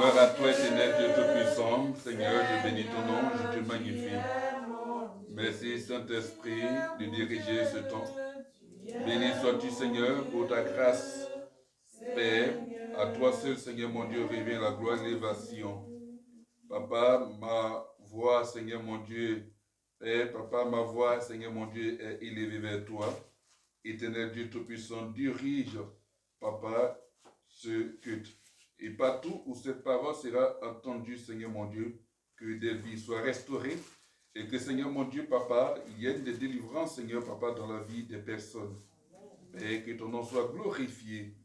Gloire à toi, éternel Dieu Tout-Puissant. Seigneur, je bénis ton nom, je te magnifie. Merci, Saint-Esprit, de diriger ce temps. Béni sois-tu, Seigneur, pour ta grâce. Père, à toi seul, Seigneur mon Dieu, revient la gloire et l'élévation. Papa, ma voix, Seigneur mon Dieu, Père, Papa, ma voix, Seigneur mon Dieu, est élevée vers toi. Éternel Dieu Tout-Puissant, dirige, Papa, ce culte. Et partout où cette parole sera entendue, Seigneur mon Dieu, que des vies soient restaurées et que, Seigneur mon Dieu, Papa, il y ait des délivrances, Seigneur, Papa, dans la vie des personnes. Père, que ton nom soit glorifié.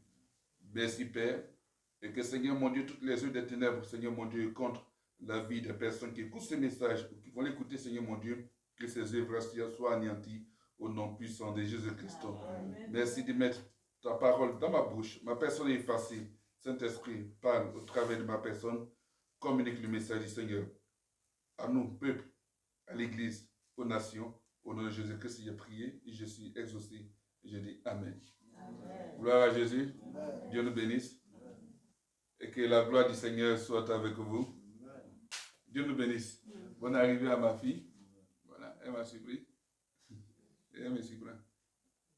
Merci, Père. Et que, Seigneur mon Dieu, toutes les œuvres des ténèbres, Seigneur mon Dieu, contre la vie des personnes qui écoutent ce message ou qui vont l'écouter, Seigneur mon Dieu, que ces œuvres soient anéanties au nom puissant de Jésus-Christ. Merci de mettre ta parole dans ma bouche. Ma personne est effacée. Saint-Esprit, parle au travers de ma personne. Communique le message du Seigneur. À nous, peuple, à l'Église, aux nations. Au nom de Jésus-Christ, j'ai prié et je suis exaucé. Et je dis Amen. Amen. Gloire à Jésus. Amen. Dieu nous bénisse. Et que la gloire du Seigneur soit avec vous. Amen. Dieu nous bénisse. Bonne arrivée à ma fille. Voilà, elle m'a surpris. Et elle me surprend.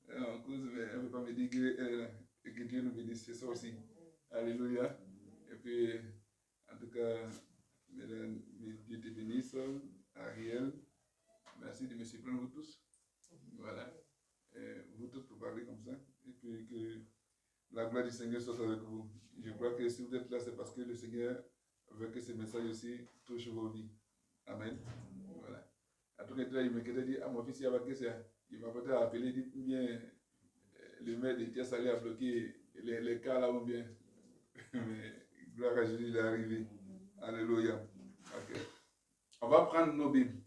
Elle ne veut pas me dire que Dieu nous bénisse. C'est ça aussi. Alléluia. Et puis, en tout cas, Dieu te bénisse. Ariel, merci de me surprendre vous tous. Voilà. Et vous tous pour parler comme ça. Et puis que la gloire du Seigneur soit avec vous. Je crois que si vous êtes là, c'est parce que le Seigneur veut que ce message aussi touche vos vies. Amen. Voilà. En tout cas, il me dit, mon fils, il m'a peut-être appelé, il dit bien, le maire de Thiès allait à bloquer les cas là ou bien. Mais gloire à Jésus, il est arrivé. Alléluia. Okay. On va prendre nos Bibles.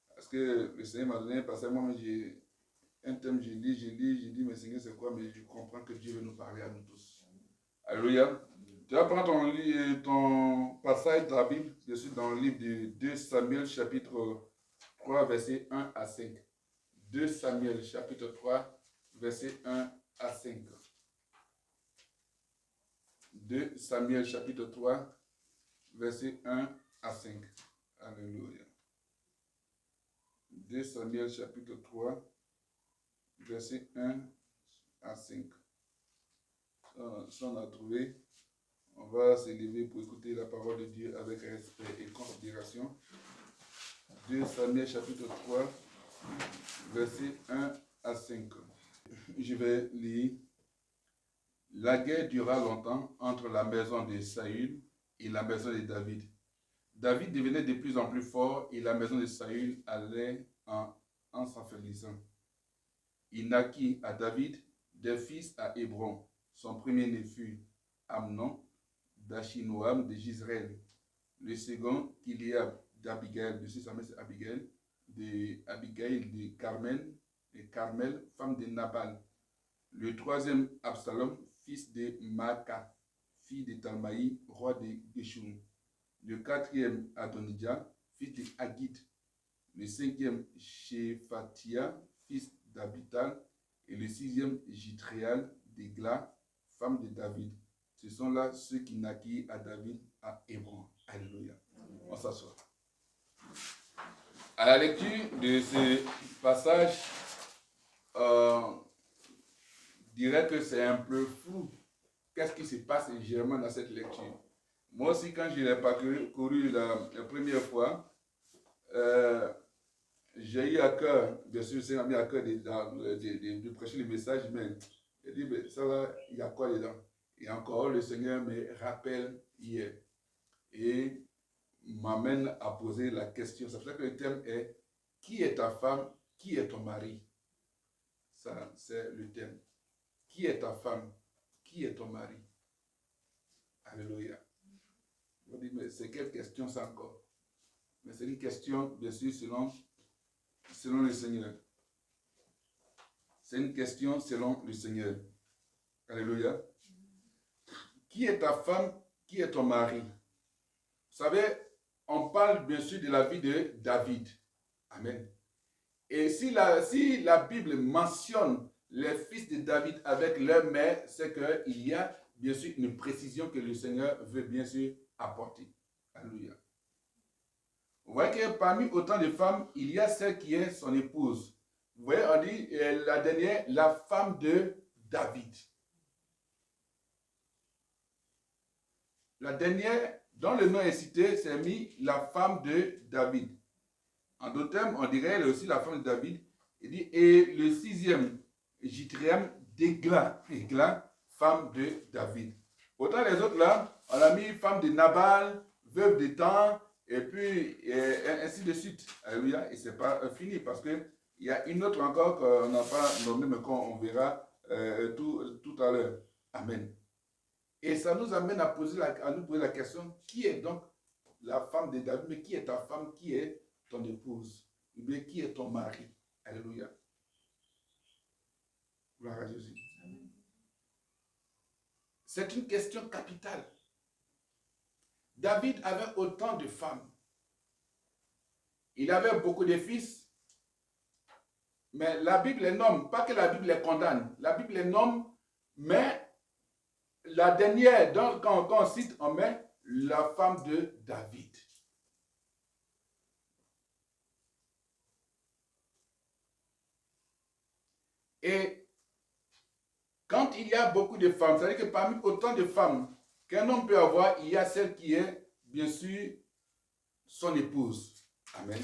Parce que le Seigneur m'a donné, parce que moi, j'ai un thème, j'ai dit, mais Seigneur, c'est quoi? Mais je comprends que Dieu veut nous parler à nous tous. Alléluia. Tu vas prendre ton passage de la Bible, je suis dans le livre de 2 Samuel, chapitre 3, verset 1 à 5. 2 Samuel, chapitre 3, verset 1 à 5. 2 Samuel, chapitre 3, verset 1 à 5. Alléluia. 2 Samuel, chapitre 3, verset 1 à 5. Ça, on a trouvé. On va s'élever pour écouter la parole de Dieu avec respect et considération. 2 Samuel, chapitre 3, verset 1 à 5. Je vais lire. La guerre dura longtemps entre la maison de Saül et la maison de David. David devenait de plus en plus fort et la maison de Saül allait en s'affaiblissant. Il naquit à David des fils à Hébron. Son premier-né fut Amnon, d'Achinoam de Gisraël. Le second, Kiliab d'Abigail, de Samuel c'est Abigail, de Carmel, femme de Nabal. Le troisième, Absalom, fils de Maaka, fille de Talmaï, roi de Geshur. Le quatrième, Adonijah, fils de Haggith. Le cinquième, Shephatia, fils d'Abital. Et le sixième, Jitréal d'Egla, femme de David. Ce sont là ceux qui naquirent à David à Hébron. Alléluia. On s'assoit. À la lecture de ce passage, je dirais que c'est un peu flou. Qu'est-ce qui se passe légèrement dans cette lecture? Moi aussi, quand je l'ai parcouru la première fois, j'ai eu à cœur, bien sûr, c'est mis à cœur de prêcher le message, mais j'ai dit, mais ça là, il y a quoi dedans? Et encore, le Seigneur me rappelle hier et m'amène à poser la question. C'est pour ça que le thème est « Qui est ta femme? Qui est ton mari ?» Ça, c'est le thème. Qui est ta femme? Qui est ton mari? Alléluia. On dit, mais c'est quelle question ça encore? Mais c'est une question, bien sûr, selon le Seigneur. C'est une question selon le Seigneur. Alléluia. Qui est ta femme? Qui est ton mari? Vous savez, on parle bien sûr de la vie de David. Amen. Et si la Bible mentionne les fils de David avec leur mère, c'est qu'il y a bien sûr, une précision que le Seigneur veut bien sûr apporter. Alléluia. Vous voyez que parmi autant de femmes, il y a celle qui est son épouse. Vous voyez, on dit la dernière, la femme de David. La dernière, dont le nom est cité, c'est mis la femme de David. En d'autres termes, on dirait elle aussi la femme de David. Il dit, et le sixième, Jithréam d'Égla, femme de David. Autant les autres là, on a mis femme de Nabal, veuve de temps, et puis ainsi de suite. Alléluia. Et c'est pas fini parce que il y a une autre encore qu'on n'a pas nommée, mais qu'on verra tout à l'heure. Amen. Et ça nous amène à nous poser la question, qui est donc la femme de David, mais qui est ta femme, qui est ton épouse, ou bien qui est ton mari? Alléluia. Gloire à Jésus. C'est une question capitale. David avait autant de femmes. Il avait beaucoup de fils. Mais la Bible les nomme, pas que la Bible les condamne. La Bible les nomme, mais la dernière, donc quand on cite, on met la femme de David. Et quand il y a beaucoup de femmes, c'est-à-dire que parmi autant de femmes qu'un homme peut avoir, il y a celle qui est, bien sûr, son épouse. Amen.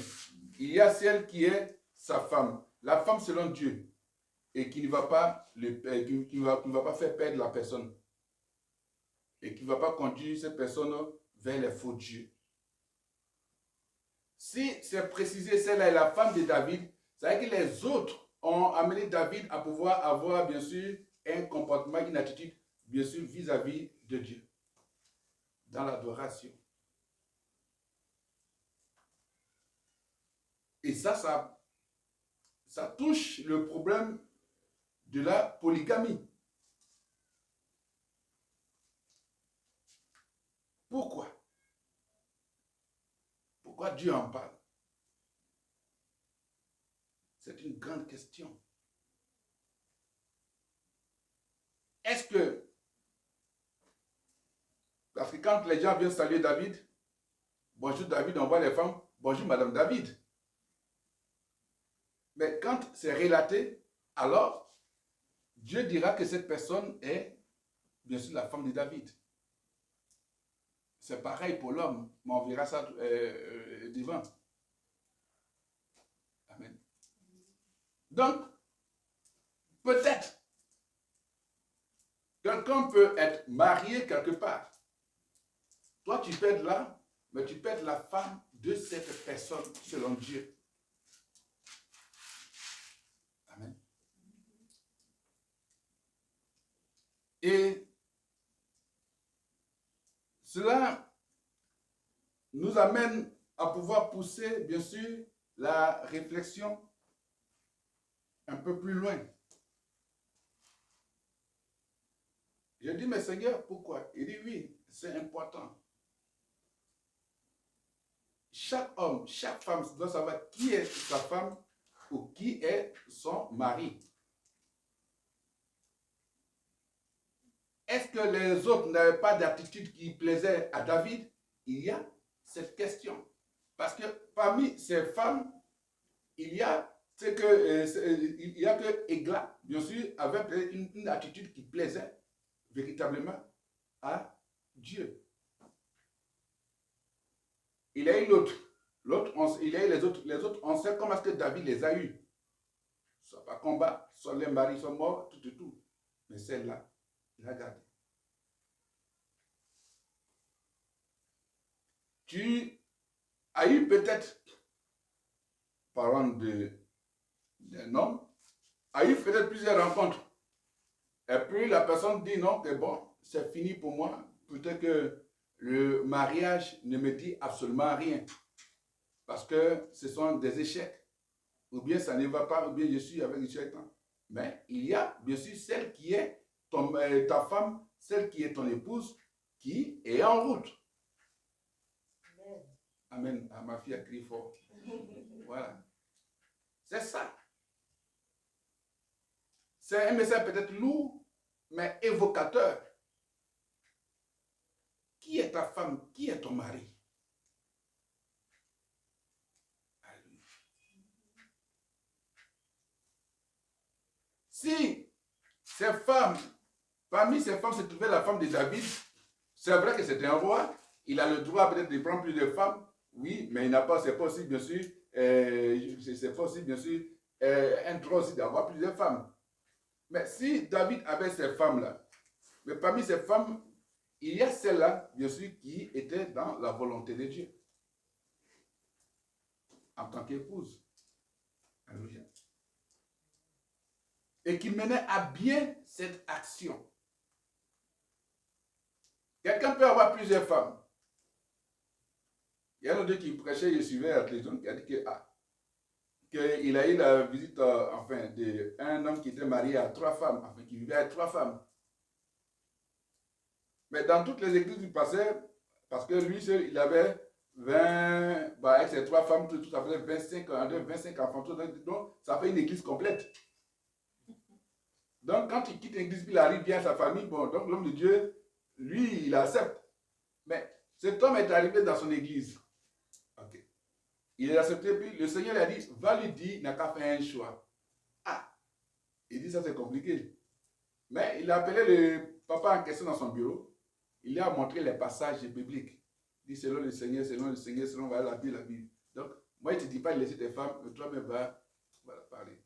Il y a celle qui est sa femme. La femme selon Dieu. Et qui ne va pas, qui ne va pas faire perdre la personne. Et qui ne va pas conduire cette personne vers les faux dieux. Si c'est précisé, celle-là est la femme de David, c'est-à-dire que les autres ont amené David à pouvoir avoir, bien sûr, un comportement, une attitude, bien sûr, vis-à-vis de Dieu. Dans l'adoration. Et ça touche le problème de la polygamie. Pourquoi? Pourquoi Dieu en parle? C'est une grande question. Est-ce que, parce que quand les gens viennent saluer David, bonjour David, on voit les femmes, bonjour Madame David. Mais quand c'est relaté, alors Dieu dira que cette personne est bien sûr la femme de David. C'est pareil pour l'homme, mais on verra ça devant. Amen. Donc, peut-être, quelqu'un peut être marié quelque part. Toi, tu peux être là, mais tu peux être la femme de cette personne selon Dieu. Amen. Et cela nous amène à pouvoir pousser, bien sûr, la réflexion un peu plus loin. Je dis, mais Seigneur, pourquoi? Il dit, oui, c'est important. Chaque homme, chaque femme doit savoir qui est sa femme ou qui est son mari. Est-ce que les autres n'avaient pas d'attitude qui plaisait à David? Il y a cette question. Parce que parmi ces femmes, il y a que Égla, bien sûr, avait une attitude qui plaisait véritablement à Dieu. Il y a eu l'autre. Il y a eu les autres, on sait comment est-ce que David les a eus. Soit par combat, soit les maris sont morts, tout. Mais celle-là, il a gardé. Tu as eu peut-être, parlant d'un homme, a eu peut-être plusieurs rencontres. Et puis la personne dit non, que bon, c'est fini pour moi. Peut-être que le mariage ne me dit absolument rien. Parce que ce sont des échecs. Ou bien ça ne va pas, ou bien je suis avec le shaitan. Mais il y a bien sûr celle qui est ta femme, celle qui est ton épouse, qui est en route. Amen. Ah, ma fille a crié fort. Voilà. C'est ça. C'est un message peut-être lourd, mais évocateur. qui est ta femme, qui est ton mari? Si ces femmes, parmi ces femmes se trouvait la femme de David, c'est vrai que c'était un roi, il a le droit peut-être de prendre plus de femmes, oui, mais il n'a pas, c'est pas aussi bien sûr, c'est pas aussi bien sûr un droit aussi d'avoir plusieurs femmes. Mais si David avait ces femmes-là, mais parmi ces femmes, il y a celle-là, bien sûr, qui était dans la volonté de Dieu, en tant qu'épouse. Alléluia. Et qui menait à bien cette action. Quelqu'un peut avoir plusieurs femmes. Il y a un autre qui prêchait, il suivait la télévision, qui a dit qu'il a eu la visite d'un homme qui était marié à 3 femmes, enfin qui vivait avec 3 femmes. Mais dans toutes les églises du passé, parce que lui seul, il avait 20, avec ses 3 femmes, tout ça faisait 25 enfants, donc ça fait une église complète. Donc quand il quitte l'église, il arrive bien à sa famille, bon, donc l'homme de Dieu, lui, il accepte. Mais cet homme est arrivé dans son église. Ok. Il a accepté, puis le Seigneur lui a dit, va lui dire, il n'a qu'à faire un choix. Ah, il dit, ça c'est compliqué. Mais il a appelé le papa en question dans son bureau. Il lui a montré les passages bibliques. Il dit, selon le Seigneur, selon voilà, la Bible. Donc, moi, il ne te dis pas de laisser tes femmes, mais toi-même va parler.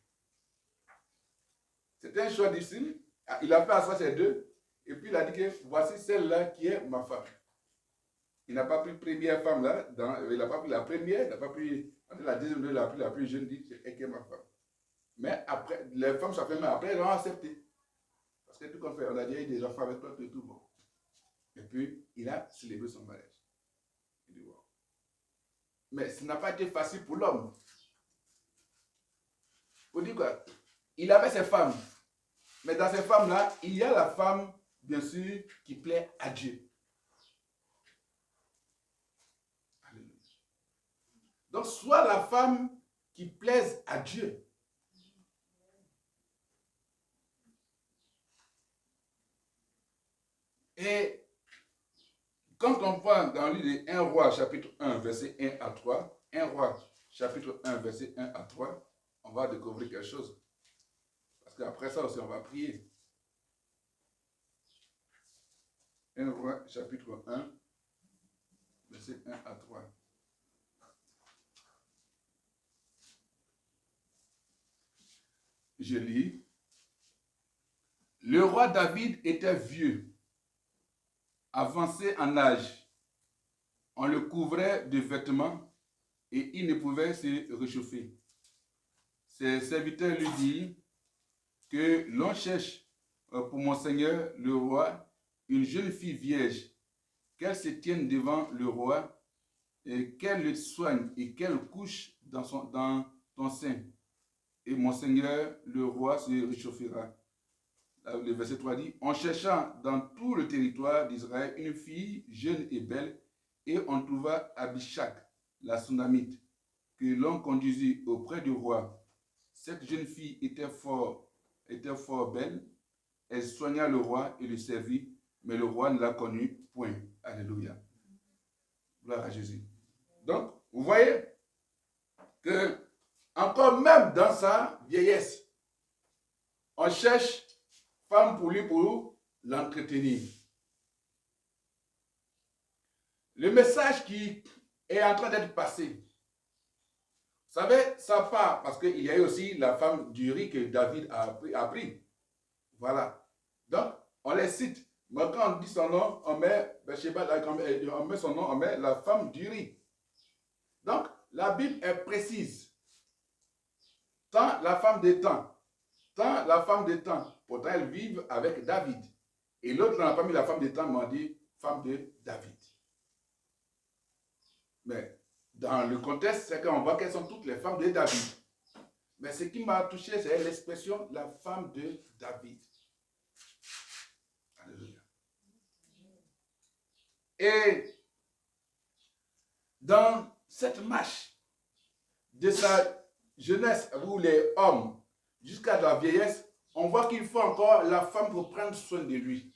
C'était un choix difficile. Il a fait à ça ces 2. Et puis il a dit que voici celle-là qui est ma femme. Il n'a pas pris la première femme là, il n'a pas pris la première, il n'a pas pris la deuxième, il a pris la plus jeune, il dit qui est ma femme. Mais après, les femmes, ça fait mal. Après, elles ont accepté. Parce que tout qu'on fait, on a déjà eu des enfants avec toi, tout bon. Et puis, il a célébré son mariage. Il dit, wow. Mais ce n'a pas été facile pour l'homme. Vous dites quoi? Il avait ses femmes. Mais dans ces femmes-là, il y a la femme, bien sûr, qui plaît à Dieu. Alléluia. Donc, soit la femme qui plaise à Dieu. Et quand on prend dans le livre de 1 Roi, chapitre 1, verset 1 à 3, 1 Roi, chapitre 1, verset 1 à 3, on va découvrir quelque chose. Parce qu'après ça aussi, on va prier. 1 Roi, chapitre 1, verset 1 à 3. Je lis. Le roi David était vieux, avancé en âge. On le couvrait de vêtements et il ne pouvait se réchauffer. Ses serviteurs lui dirent que l'on cherche pour mon seigneur le roi une jeune fille vierge, qu'elle se tienne devant le roi, et qu'elle le soigne et qu'elle couche dans ton sein. Et mon seigneur le roi se réchauffera. Le verset 3 dit, en cherchant dans tout le territoire d'Israël une fille jeune et belle, et on trouva Abishag, la Sunamite, que l'on conduisit auprès du roi. Cette jeune fille était fort belle. Elle soigna le roi et le servit, mais le roi ne l'a connue point. Alléluia. Gloire à Jésus. Donc, vous voyez que, encore même dans sa vieillesse, on cherche femme pour lui pour l'entretenir. Le message qui est en train d'être passé, vous savez, ça part parce qu'il y a eu aussi la femme d'Uri que David a pris. Voilà. Donc, on les cite. Mais quand on dit son nom, on met, on met son nom, on met la femme d'Uri. Donc, la Bible est précise. Tant la femme des temps. Pourtant, elles vivent avec David. Et l'autre n'a pas mis la femme des temps, m'a dit femme de David. Mais dans le contexte, c'est qu'on voit qu'elles sont toutes les femmes de David. Mais ce qui m'a touché, c'est l'expression la femme de David. Alléluia. Et dans cette marche de sa jeunesse, où les hommes, jusqu'à la vieillesse, on voit qu'il faut encore la femme pour prendre soin de lui.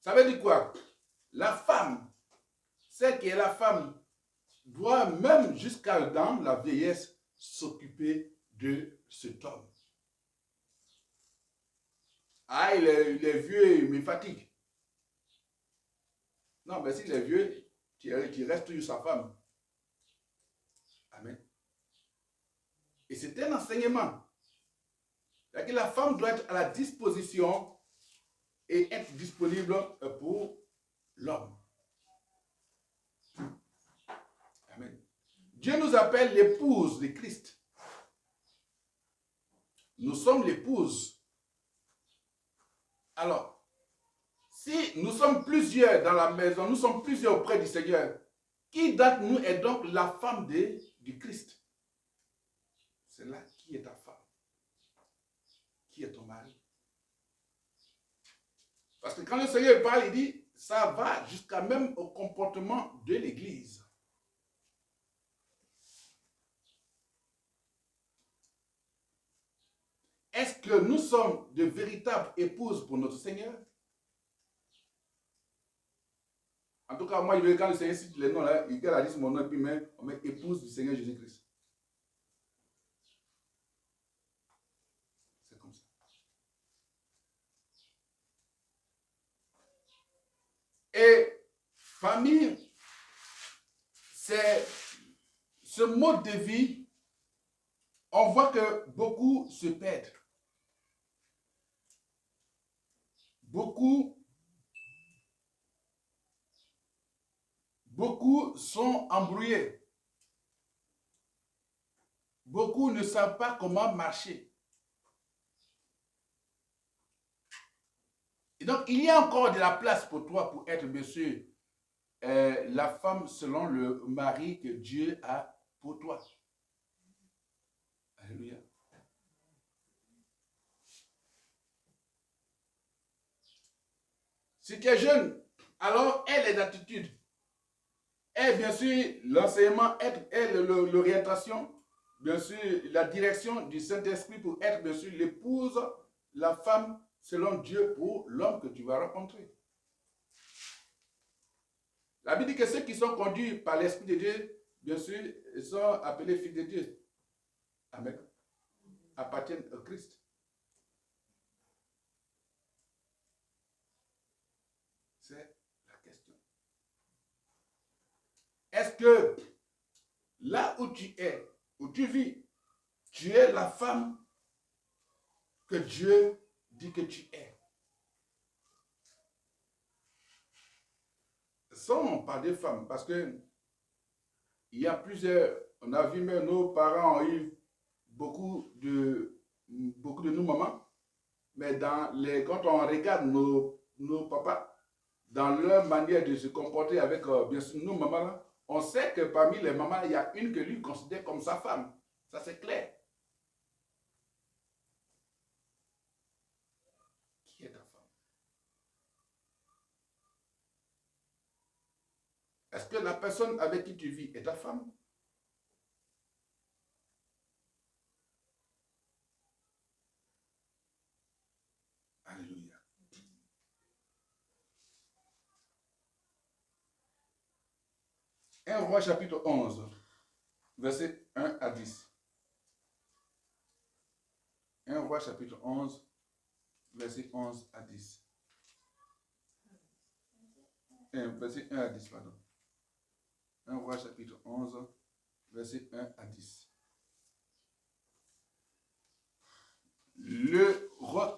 Ça veut dire quoi? la femme, celle qui est la femme, doit même jusqu'à dans la vieillesse s'occuper de cet homme. Ah, il est vieux, il me fatigue. Non, mais s'il est vieux, tu restes toujours sa femme. Amen. Et c'est un enseignement. C'est-à-dire que la femme doit être à la disposition et être disponible pour l'homme. Amen. Dieu nous appelle l'épouse de Christ. Nous sommes l'épouse. Alors, si nous sommes plusieurs dans la maison, nous sommes plusieurs auprès du Seigneur, qui d'entre nous est donc la femme du Christ? C'est là qui est ta femme? Qui est ton mari? Parce que quand le Seigneur parle, il dit, ça va jusqu'à même au comportement de l'Église. Est-ce que nous sommes de véritables épouses pour notre Seigneur? En tout cas, moi, quand le Seigneur cite les noms, là, il a dit mon nom, et puis on met épouse du Seigneur Jésus-Christ. C'est comme ça. Et famille, c'est ce mode de vie, on voit que beaucoup se perdent. Beaucoup sont embrouillés. Beaucoup ne savent pas comment marcher. Et donc, il y a encore de la place pour toi pour être, bien sûr, la femme selon le mari que Dieu a pour toi. Alléluia. Si tu es jeune, alors aie les attitudes. Et bien sûr, l'enseignement, et l'orientation, bien sûr, la direction du Saint-Esprit pour être, bien sûr, l'épouse, la femme, selon Dieu, pour l'homme que tu vas rencontrer. La Bible dit que ceux qui sont conduits par l'Esprit de Dieu, bien sûr, sont appelés fils de Dieu. Amen. Appartiennent au Christ. C'est la question. Est-ce que là où tu es, où tu vis, tu es la femme que Dieu dit que tu es? Sans parler de femmes, parce que il y a plusieurs, on a vu même nos parents ont eu beaucoup de nos mamans, mais quand on regarde nos papas, dans leur manière de se comporter avec bien sûr nos mamans, là, on sait que parmi les mamans, il y a une que lui considère comme sa femme. Ça, c'est clair. Qui est ta femme? Est-ce que la personne avec qui tu vis est ta femme? Alléluia. 1 Roi chapitre 11, verset 1 à 10. 1 Roi chapitre 11, verset 11 à 10. Verset 1 à 10, pardon. 1 Roi chapitre 11, verset 1 à 10.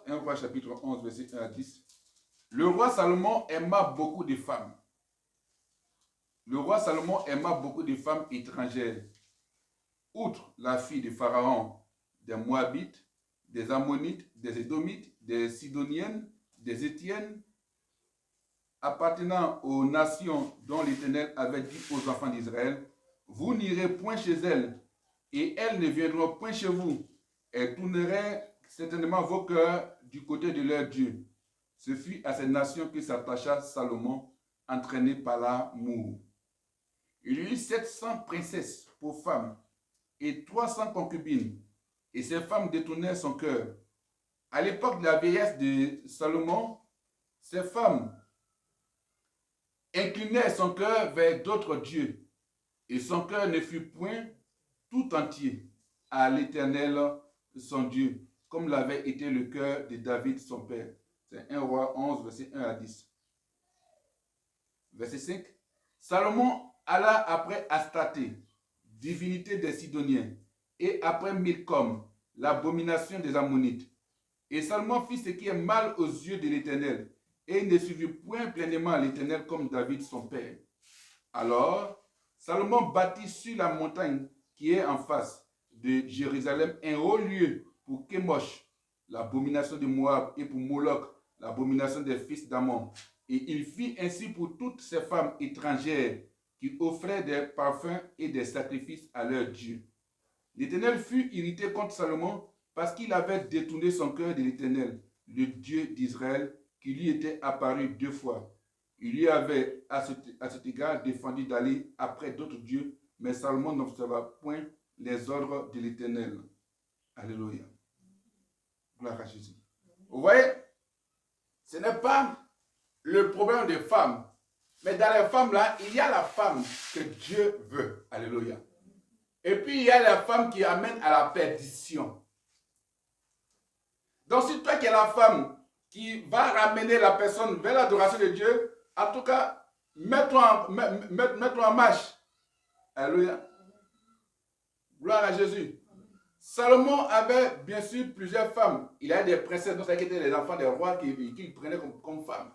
Un roi chapitre 11, verset 1 à 10. Le roi Salomon aima beaucoup de femmes. Le roi Salomon aima beaucoup de femmes étrangères. Outre la fille de Pharaon, des Moabites, des Ammonites, des Édomites, des Sidoniennes, des Étiennes, appartenant aux nations dont l'Éternel avait dit aux enfants d'Israël, vous n'irez point chez elles, et elles ne viendront point chez vous. Elles tourneraient certainement vos cœurs du côté de leur Dieu. Ce fut à ces nations que s'attacha Salomon, entraîné par l'amour. Il eut 700 princesses pour femmes et 300 concubines, et ces femmes détournèrent son cœur. À l'époque de la vieillesse de Salomon, ces femmes inclinait son cœur vers d'autres dieux, et son cœur ne fut point tout entier à l'Éternel, son Dieu, comme l'avait été le cœur de David, son père. C'est 1 Roi 11, verset 1 à 10. Verset 5. Salomon alla après Astaté, divinité des Sidoniens, et après Milcom, l'abomination des Ammonites. Et Salomon fit ce qui est mal aux yeux de l'Éternel, et il ne suivit point pleinement l'Éternel comme David, son père. Alors, Salomon bâtit sur la montagne qui est en face de Jérusalem un haut lieu pour Kémosh, l'abomination de Moab, et pour Moloch, l'abomination des fils d'Ammon. Et il fit ainsi pour toutes ces femmes étrangères qui offraient des parfums et des sacrifices à leurs dieux. L'Éternel fut irrité contre Salomon parce qu'il avait détourné son cœur de l'Éternel, le Dieu d'Israël, qui lui était apparu 2 fois. Il lui avait à cet égard défendu d'aller après d'autres dieux, mais Salomon n'observa point les ordres de l'Éternel. Alléluia. Gloire à Jésus. Vous voyez, ce n'est pas le problème des femmes, mais dans les femmes là, il y a la femme que Dieu veut. Alléluia. Et puis il y a la femme qui amène à la perdition. Donc si toi qui es la femme qui va ramener la personne vers l'adoration de Dieu, en tout cas, mets-toi en marche. Alléluia. Gloire à Jésus. Salomon avait bien sûr plusieurs femmes. Il a des princesses, donc ça étaient les enfants des rois qu'il prenait comme femmes.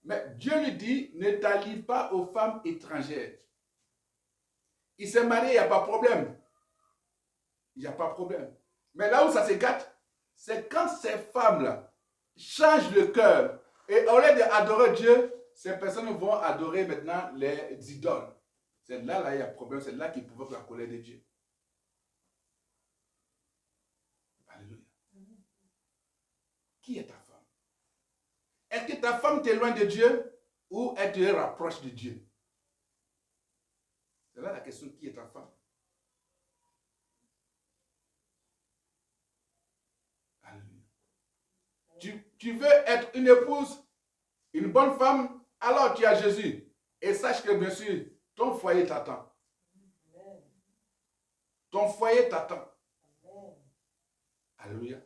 Mais Dieu lui dit, ne t'allie pas aux femmes étrangères. Il s'est marié, il n'y a pas de problème. Il n'y a pas de problème. Mais là où ça se gâte, c'est quand ces femmes-là changent le cœur. Et au lieu d'adorer Dieu, ces personnes vont adorer maintenant les idoles. C'est là, il y a problème. C'est là qu'il provoque la colère de Dieu. Alléluia. Qui est ta femme? Est-ce que ta femme t'éloigne de Dieu ou elle te rapproche de Dieu? C'est là la question, qui est ta femme? Alléluia. Tu veux être une épouse, une bonne femme, alors tu as Jésus. Et sache que bien sûr, ton foyer t'attend. Ton foyer t'attend. Alléluia.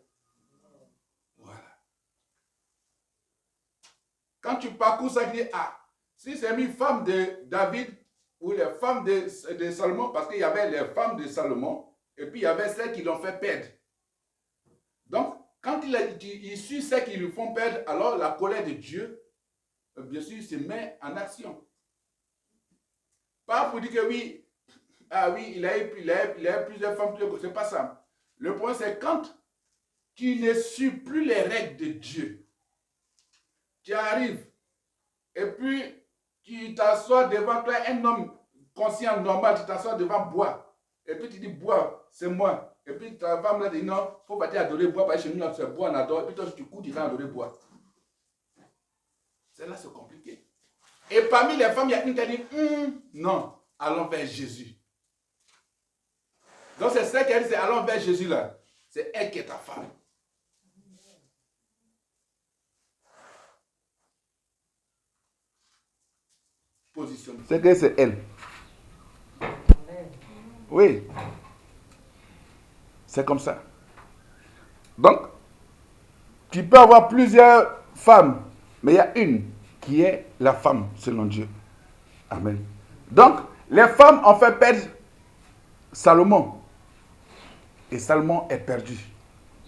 Voilà. Quand tu parcours ça, tu dis, ah, si c'est une femme de David ou les femmes de Salomon, parce qu'il y avait les femmes de Salomon, et puis il y avait celles qui l'ont fait perdre. Donc, quand il suit celles qui lui font perdre, alors la colère de Dieu, bien sûr, se met en action. Pas pour dire que oui, ah oui, il a eu plusieurs femmes, c'est pas ça. Le point, c'est quand tu ne suis plus les règles de Dieu. Tu arrives, et puis tu t'assois devant toi, un homme conscient, normal, tu t'assois devant bois. Et puis tu dis, bois, c'est moi. Et puis ta femme là dit, non, il ne faut pas adorer bois, parce que chez nous, là, c'est bois, on adore. Et puis toi, tu cours, tu vas adorer bois. C'est là, c'est compliqué. Et parmi les femmes, il y a une qui a dit, non, allons vers Jésus. Donc c'est celle qui a dit, c'est allons vers Jésus là. C'est elle qui est ta femme. Position. C'est que c'est elle. Oui. C'est comme ça. Donc, tu peux avoir plusieurs femmes, mais il y a une qui est la femme selon Dieu. Amen. Donc, les femmes ont fait perdre Salomon. Et Salomon est perdu.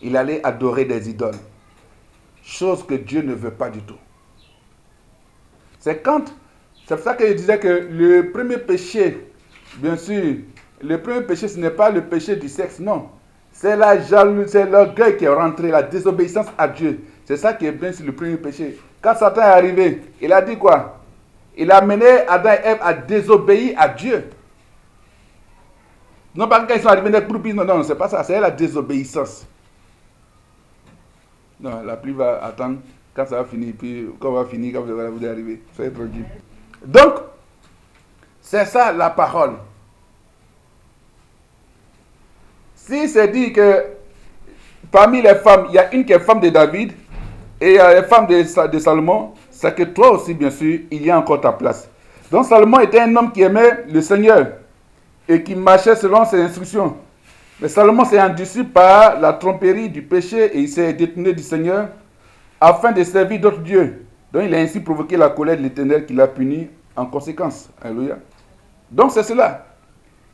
Il allait adorer des idoles. Chose que Dieu ne veut pas du tout. C'est pour ça que je disais que le premier péché, bien sûr, le premier péché, ce n'est pas le péché du sexe, non. C'est la jalousie, c'est l'orgueil qui est rentré, la désobéissance à Dieu. C'est ça qui est bien sûr le premier péché. Quand Satan est arrivé, il a dit quoi? Il a mené Adam et Ève à désobéir à Dieu. Non pas quand ils sont arrivés des groupies, non, c'est pas ça, c'est la désobéissance. Non, la pluie va attendre quand ça va finir, puis quand on va finir, quand vous allez arriver. Soyez tranquille. Donc, c'est ça la parole. Si c'est dit que parmi les femmes, il y a une qui est femme de David et il y a les femmes de Salomon, c'est que toi aussi, bien sûr, il y a encore ta place. Donc Salomon était un homme qui aimait le Seigneur et qui marchait selon ses instructions. Mais Salomon s'est endurci par la tromperie du péché et il s'est détourné du Seigneur afin de servir d'autres dieux. Donc il a ainsi provoqué la colère de l'Éternel qui l'a puni en conséquence. Alléluia. Donc c'est cela.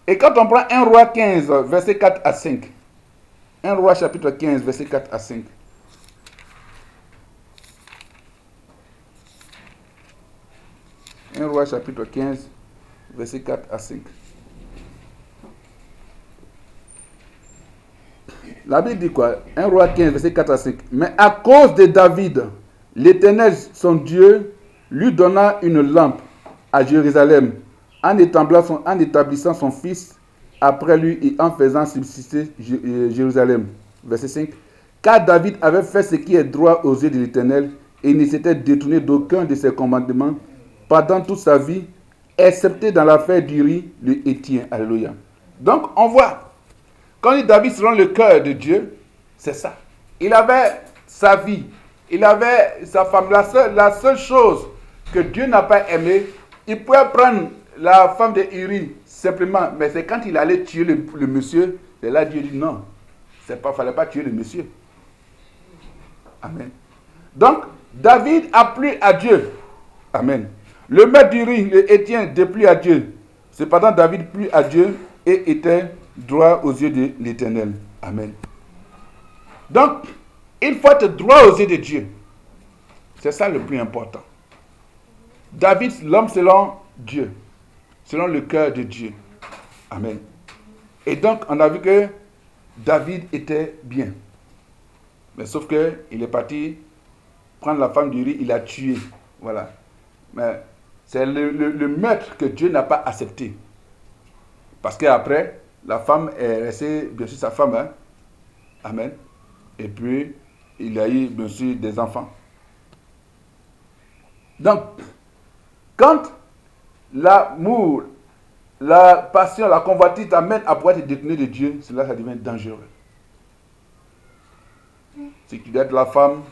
Et quand on prend 1 Roi 15, verset 4 à 5. 1 Roi chapitre 15, verset 4 à 5. Un Roi chapitre 15, verset 4 à 5. La Bible dit quoi? 1 Roi 15, verset 4 à 5. Mais à cause de David, l'Éternel, son Dieu, lui donna une lampe à Jérusalem en établissant son fils après lui et en faisant subsister Jérusalem. Verset 5. Car David avait fait ce qui est droit aux yeux de l'Éternel et ne s'était détourné d'aucun de ses commandements pendant toute sa vie, excepté dans l'affaire d'Uri, le Héthien. Alléluia. Donc, on voit, quand David selon le cœur de Dieu, c'est ça. Il avait sa vie, il avait sa femme. La seule chose que Dieu n'a pas aimée, il pouvait prendre la femme de Uri simplement, mais c'est quand il allait tuer le monsieur, c'est là Dieu dit non, il ne fallait pas tuer le monsieur. Amen. Donc, David a plu à Dieu. Amen. Le maître d'Uri, le Héthien, déplut à Dieu. Cependant, David plut à Dieu et était droit aux yeux de l'Éternel. Amen. Donc, il faut être droit aux yeux de Dieu. C'est ça le plus important. David, l'homme selon Dieu, selon le cœur de Dieu. Amen. Et donc, on a vu que David était bien. Mais sauf qu'il est parti prendre la femme d'Uri, il l'a tué. Voilà. Mais c'est le meurtre que Dieu n'a pas accepté. Parce qu'après, la femme est restée, bien sûr, sa femme. Hein? Amen. Et puis, il a eu, bien sûr, des enfants. Donc, quand l'amour, la passion, la convoitise t'amène à pouvoir te détourner de Dieu, cela, ça devient dangereux. Si tu dois être la femme,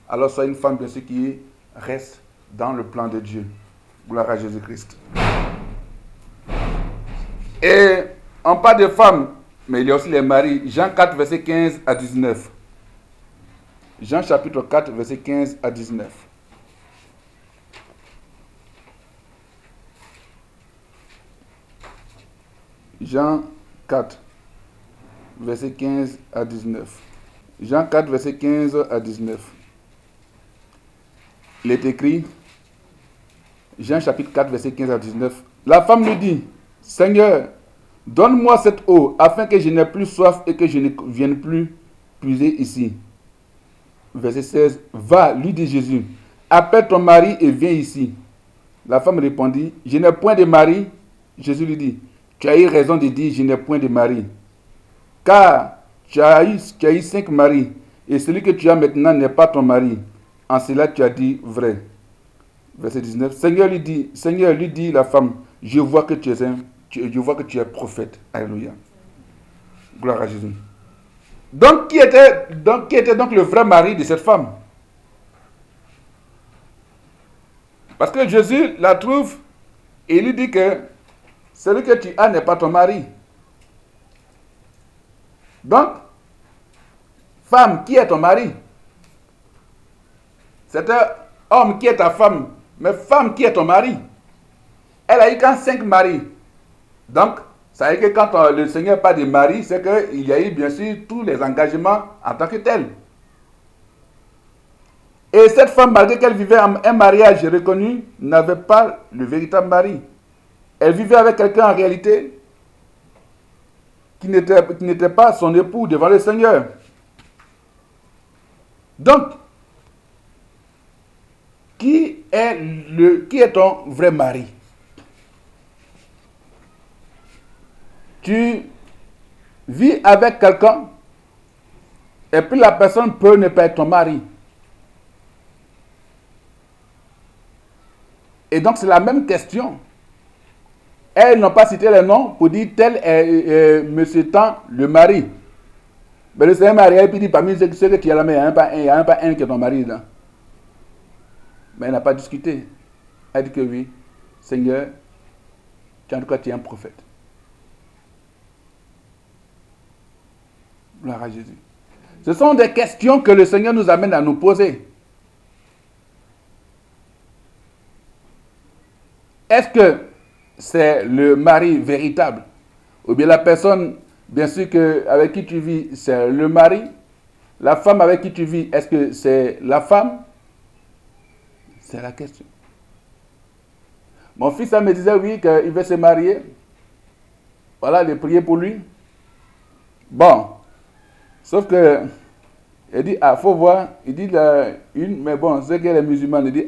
alors sois une femme, bien sûr, qui reste dans le plan de Dieu. Gloire à Jésus-Christ. Et on parle de femmes, mais il y a aussi les maris. Jean 4, verset 15 à 19. Jean chapitre 4, verset 15 à 19. Jean 4, verset 15 à 19. Jean 4, verset 15 à 19. Il est écrit, Jean chapitre 4, verset 15 à 19. La femme lui dit, Seigneur, donne-moi cette eau, afin que je n'ai plus soif et que je ne vienne plus puiser ici. Verset 16. Va, lui dit Jésus, appelle ton mari et viens ici. La femme répondit, je n'ai point de mari. Jésus lui dit, tu as eu raison de dire, je n'ai point de mari. Car tu as eu 5 maris, et celui que tu as maintenant n'est pas ton mari. En cela tu as dit vrai. Verset 19. Seigneur lui dit la femme, je vois que tu es prophète. Alléluia. Gloire à Jésus. Donc, qui était donc le vrai mari de cette femme? Parce que Jésus la trouve et il lui dit que celui que tu as n'est pas ton mari. Donc, femme, qui est ton mari? C'est un homme qui est ta femme. Mais femme, qui est ton mari? Elle a eu quand 5 maris. Donc, ça veut dire que quand le Seigneur parle de mari, c'est qu'il y a eu bien sûr tous les engagements en tant que tel. Et cette femme, malgré qu'elle vivait un mariage reconnu, n'avait pas le véritable mari. Elle vivait avec quelqu'un en réalité qui n'était pas son époux devant le Seigneur. Donc, qui est ton vrai mari? Tu vis avec quelqu'un et puis la personne peut ne pas être ton mari. Et donc c'est la même question. Elles n'ont pas cité les noms pour dire tel est monsieur tant le mari. Mais le Seigneur marié puis dit parmi ceux que tu as là, il n'y a pas un qui est ton mari là. Mais elle n'a pas discuté. Elle dit que oui. Seigneur, en tout cas, tu es un prophète. Gloire à Jésus. Ce sont des questions que le Seigneur nous amène à nous poser. Est-ce que c'est le mari véritable? Ou bien la personne, bien sûr, avec qui tu vis, c'est le mari? La femme avec qui tu vis, est-ce que c'est la femme? C'est la question. Mon fils me disait, oui, qu'il veut se marier. Voilà, j'ai prié pour lui. Bon. Sauf que, il dit, faut voir. Il dit, mais bon, c'est qu'elle est musulmane. Il dit,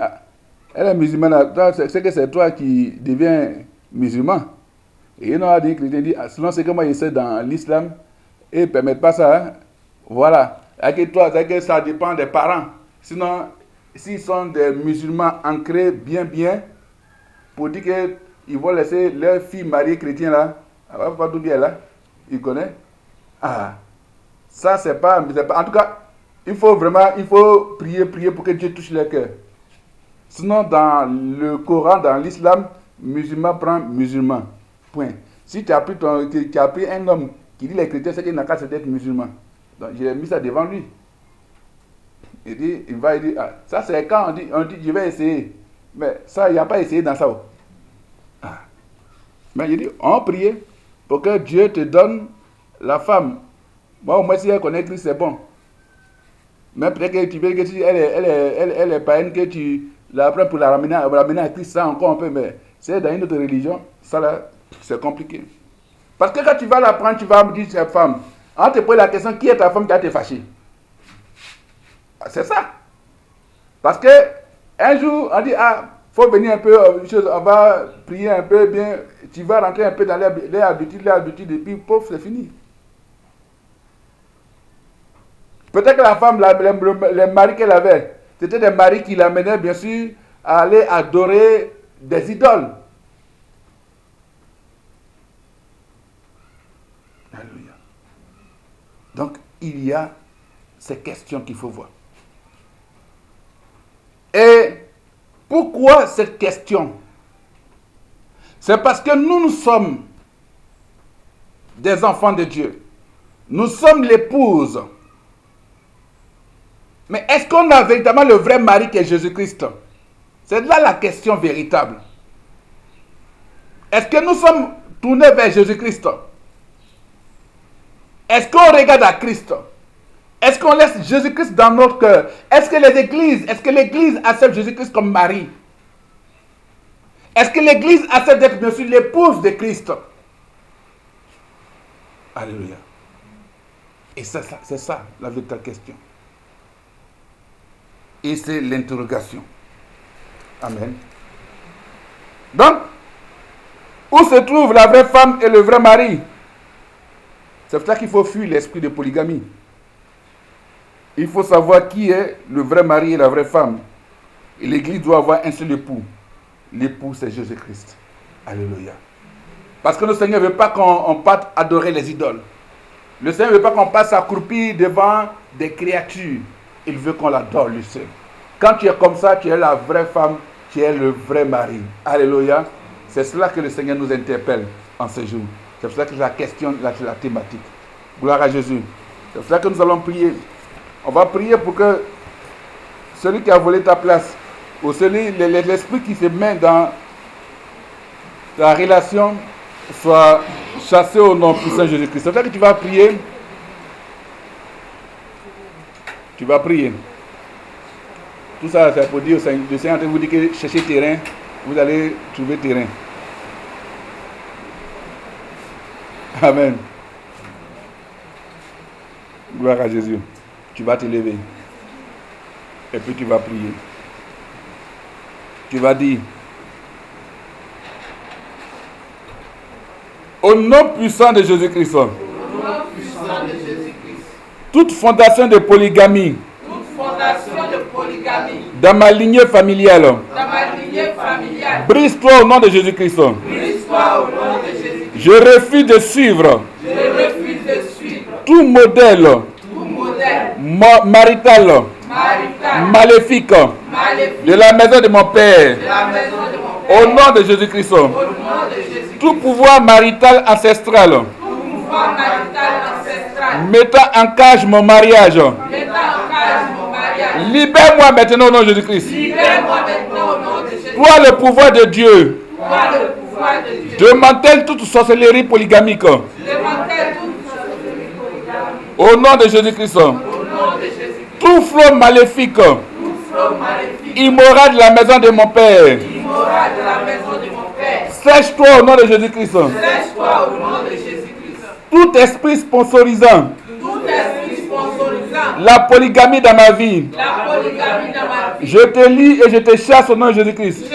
elle est musulmane, c'est que c'est toi qui deviens musulman. Et il a dit, chrétien dit, sinon c'est que moi je sais dans l'islam, et ils ne permettent pas ça. Hein. Voilà. Avec toi, c'est que ça dépend des parents. Sinon, s'ils sont des musulmans ancrés bien, pour dire qu'ils vont laisser leur fille mariée chrétienne là, pas tout bien là, ils connaissent. Ça c'est pas. En tout cas, il faut prier pour que Dieu touche leur cœur. Sinon, dans le Coran, dans l'islam, musulman prend musulman. Point. Si tu as pris un homme qui dit les chrétiens, c'est qu'il n'a qu'à d'être musulman. Donc, j'ai mis ça devant lui. Il va dire, ça c'est quand on dit, je vais essayer. Mais ça, il n'y a pas essayé dans ça. Mais il dit, on prie pour que Dieu te donne la femme. Moi, au moins, si elle connaît Christ, c'est bon. Mais peut-être que tu veux que si elle est païenne, que tu la prends pour la ramener à Christ, ça encore un peu, mais c'est dans une autre religion, ça là, c'est compliqué. Parce que quand tu vas la prendre, tu vas me dire cette femme, on te pose la question, qui est ta femme qui a été fâchée? C'est ça. Parce que un jour, on dit, faut venir un peu, on va prier un peu bien, tu vas rentrer un peu dans les habitudes, et puis, pauvre, c'est fini. Peut-être que la femme, les maris qu'elle avait, c'était des maris qui l'amenaient, bien sûr, à aller adorer des idoles. Alléluia. Donc, il y a ces questions qu'il faut voir. Et pourquoi cette question? C'est parce que nous sommes des enfants de Dieu. Nous sommes l'épouse. Mais est-ce qu'on a véritablement le vrai mari qui est Jésus-Christ? C'est là la question véritable. Est-ce que nous sommes tournés vers Jésus-Christ? Est-ce qu'on regarde à Christ? Est-ce qu'on laisse Jésus-Christ dans notre cœur? Est-ce que l'Église accepte Jésus-Christ comme mari? Est-ce que l'Église accepte d'être bien sûr l'épouse de Christ? Alléluia. Et c'est ça la véritable question. Et c'est l'interrogation. Amen. Donc, où se trouve la vraie femme et le vrai mari? C'est pour ça qu'il faut fuir l'esprit de polygamie. Il faut savoir qui est le vrai mari et la vraie femme. Et l'Église doit avoir un seul époux. L'époux, c'est Jésus-Christ. Alléluia. Parce que le Seigneur ne veut pas qu'on parte adorer les idoles. Le Seigneur ne veut pas qu'on passe accroupi devant des créatures. Il veut qu'on l'adore lui seul. Quand tu es comme ça, tu es la vraie femme, tu es le vrai mari. Alléluia. C'est cela que le Seigneur nous interpelle en ce jour. C'est pour ça que la question, la thématique. Gloire à Jésus. C'est pour ça que nous allons prier. On va prier pour que celui qui a volé ta place, ou l'esprit qui se met dans ta relation, soit chassé au nom puissant de Jésus-Christ. C'est pour ça que tu vas prier. Tu vas prier. Tout ça, c'est pour dire au Seigneur, le Seigneur vous dit que cherchez terrain, vous allez trouver terrain. Amen. Gloire à Jésus. Tu vas te lever. Et puis tu vas prier. Tu vas dire, au nom puissant de Jésus-Christ, toute fondation de polygamie, dans ma lignée familiale, brise-toi au nom de Jésus-Christ. Je refuse de suivre tout modèle marital maléfique de la maison de mon père Au nom de Jésus-Christ. Tout pouvoir marital ancestral. Mettant en cage mon mariage. Libère-moi maintenant au nom de Jésus-Christ. Toi le pouvoir de Dieu. Démantèle toute sorcellerie polygamique. Au nom de Jésus-Christ. Tout flot maléfique. Immoral de la maison de mon Père. Sèche-toi au nom de Jésus-Christ. Tout esprit sponsorisant la polygamie dans ma vie. Je te lie et je te chasse au nom de Jésus-Christ.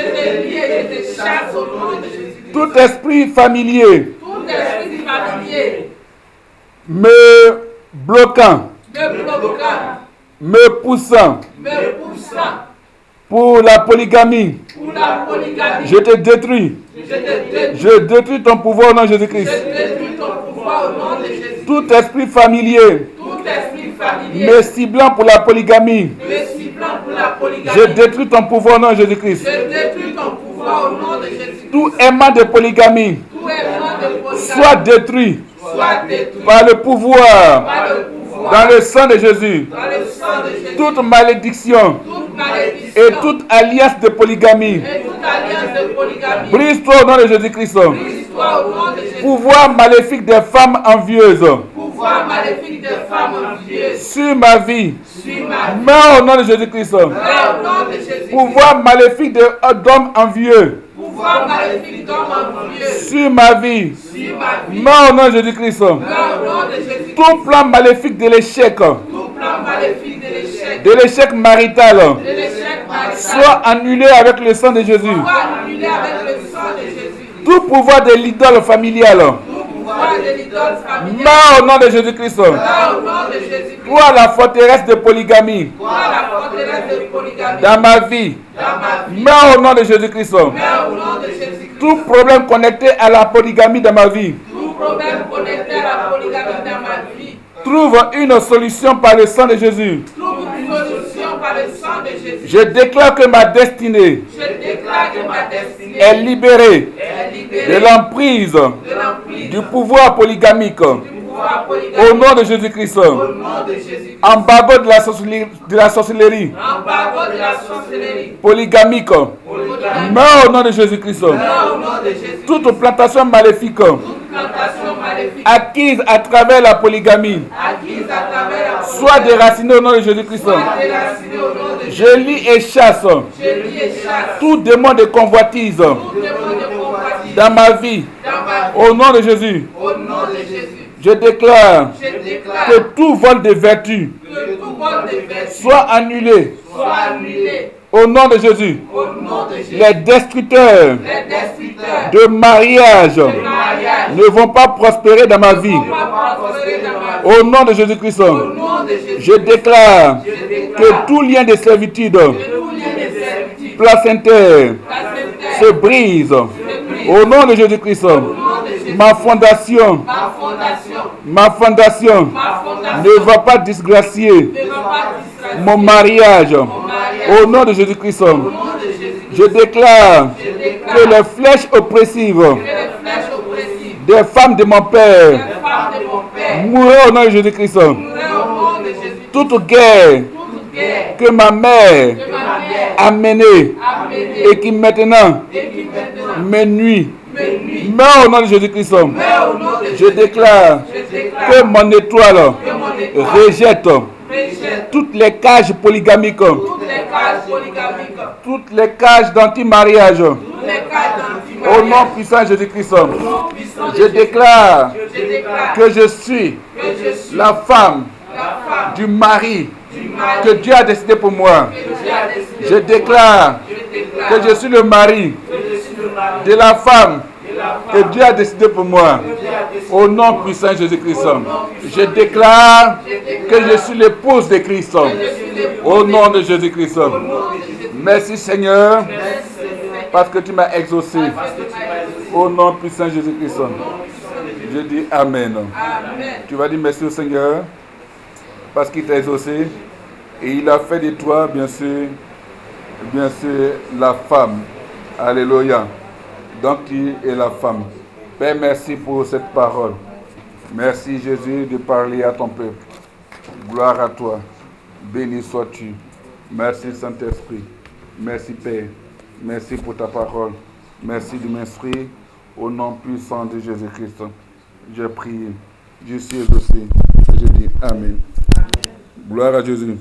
Tout esprit familier me bloquant, me poussant pour la polygamie. Je te détruis. Je détruis ton pouvoir au nom de Jésus-Christ. Tout esprit familier me ciblant pour la polygamie. Je détruis ton pouvoir au nom de Jésus-Christ. Tout aimant de polygamie soit détruit par le pouvoir dans le sang de Jésus. Toute malédiction et toute alliance de polygamie, brise-toi au nom de Jésus-Christ. Pouvoir maléfique des femmes envieuses sur ma vie, meurs au nom de Jésus-Christ. Pouvoir maléfique d'hommes envieux sur ma vie, meurs au nom de Jésus-Christ. Tout plan maléfique de l'échec, marital, soit annulé avec le sang de Jésus. Tout pouvoir de l'idole familiale, meurs au nom de Jésus-Christ. Toi, la forteresse de polygamie dans ma vie, meurs au nom de Jésus-Christ. Tout problème connecté à la polygamie dans ma vie, trouve une solution par le sang de Jésus. Je déclare que ma destinée est libérée de l'emprise du pouvoir polygamique. Au nom de Jésus-Christ. Embargo de la sorcellerie polygamique. Meurs au nom de Jésus-Christ. Toute plantation maléfique acquise à travers la polygamie soit déracinée au nom de Jésus-Christ. Je lis et chasse tout démon de convoitise dans ma vie. Au nom de Jésus. Je déclare que tout vol de vertu soit annulé. Au nom de Jésus. Les destructeurs de mariage ne vont pas prospérer dans ma vie. Au nom de Jésus-Christ. Je déclare que tout lien de servitude placentaire se brise. Au nom de Jésus-Christ. Ma fondation ne va pas disgracier mon mariage. Au nom de Jésus-Christ. Je déclare que les flèches oppressives des femmes de mon Père mourront au nom de Jésus-Christ. Toute guerre que ma mère a menée et qui maintenant me nuit, meurs au nom de Jésus-Christ. Je déclare que mon étoile rejette toutes les cages polygamiques, toutes les cages d'anti-mariage. Au nom puissant de Jésus-Christ, je déclare que je suis la femme du mari que Dieu a décidé pour moi. Je déclare que je suis le mari de la femme que Dieu a décidé pour moi. Au nom puissant de Jésus-Christ. Je déclare que je suis l'épouse de Christ. Au nom de Jésus-Christ. Merci Seigneur, parce que tu m'as exaucé. Au nom puissant de Jésus-Christ. Je dis Amen. Tu vas dire merci au Seigneur, parce qu'il t'a exaucé. Et il a fait de toi, bien sûr, la femme Alléluia. Donc tu es la femme. Père, merci pour cette parole. Merci Jésus de parler à ton peuple. Gloire à toi. Béni sois-tu. Merci Saint-Esprit. Merci Père. Merci pour ta parole. Merci de m'instruire au nom puissant de Jésus-Christ. Je prie. Je suis exaucé. Je dis Amen. Gloire à Jésus.